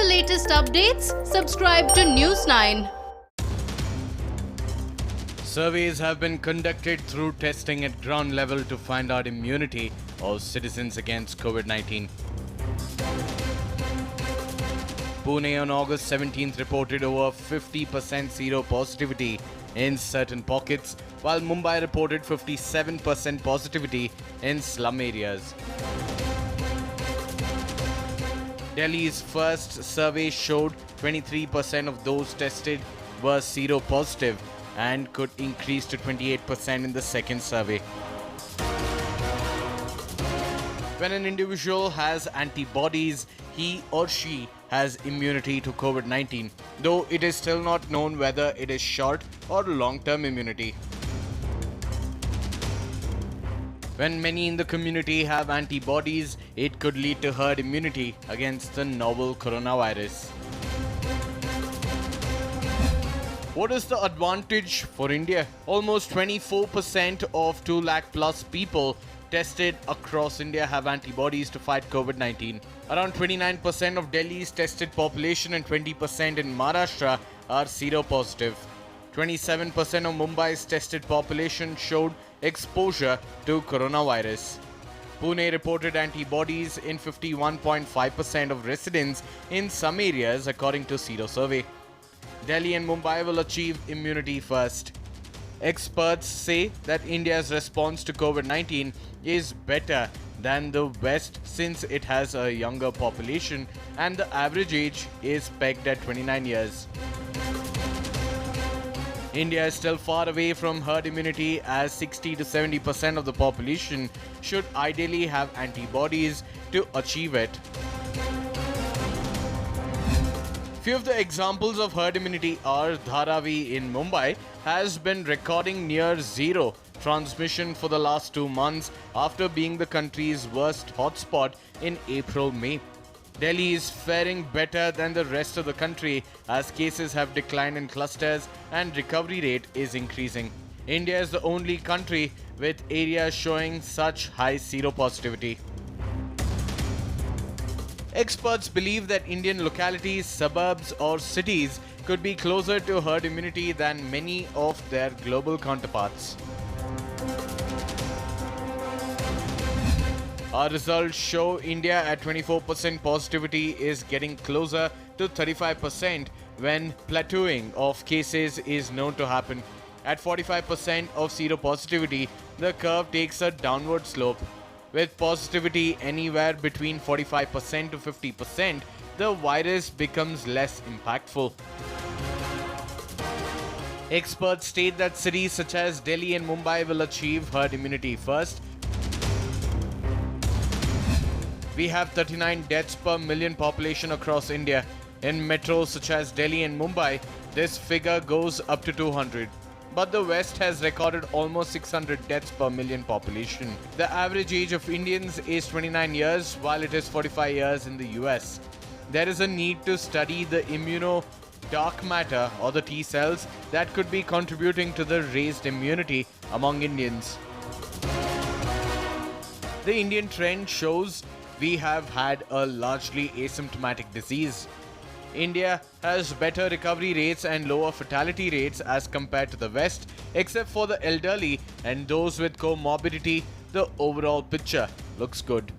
latest updates, subscribe to News 9. Surveys have been conducted through testing at ground level to find out immunity of citizens against COVID-19. Pune on August 17th reported over 50% seropositivity in certain pockets, while Mumbai reported 57% positivity in slum areas. Delhi's first survey showed 23% of those tested were seropositive and could increase to 28% in the second survey. When an individual has antibodies, he or she has immunity to COVID-19, though it is still not known whether it is short or long-term immunity. When many in the community have antibodies, it could lead to herd immunity against the novel coronavirus. What is the advantage for India? Almost 24% of 2 lakh plus people tested across India have antibodies to fight COVID-19. Around 29% of Delhi's tested population and 20% in Maharashtra are seropositive. 27% of Mumbai's tested population showed exposure to coronavirus. Pune reported antibodies in 51.5% of residents in some areas according to Sero survey. Delhi and Mumbai will achieve immunity first. Experts say that India's response to COVID-19 is better than the West since it has a younger population and the average age is pegged at 29 years. India is still far away from herd immunity as 60 to 70% of the population should ideally have antibodies to achieve it. Few of the examples of herd immunity are Dharavi in Mumbai has been recording near zero transmission for the last 2 months after being the country's worst hotspot in April-May. Delhi is faring better than the rest of the country as cases have declined in clusters and recovery rate is increasing. India is the only country with areas showing such high seropositivity. Experts believe that Indian localities, suburbs or cities could be closer to herd immunity than many of their global counterparts. Our results show India at 24% positivity is getting closer to 35% when plateauing of cases is known to happen. At 45% of seropositivity, the curve takes a downward slope. With positivity anywhere between 45% to 50%, the virus becomes less impactful. Experts state that cities such as Delhi and Mumbai will achieve herd immunity first. We have 39 deaths per million population across India. In metros such as Delhi and Mumbai, this figure goes up to 200. But the West has recorded almost 600 deaths per million population. The average age of Indians is 29 years, while it is 45 years in the US. There is a need to study the dark matter or the T cells that could be contributing to the raised immunity among Indians. The Indian trend shows we have had a largely asymptomatic disease. India has better recovery rates and lower fatality rates as compared to the West, except for the elderly and those with comorbidity. The overall picture looks good.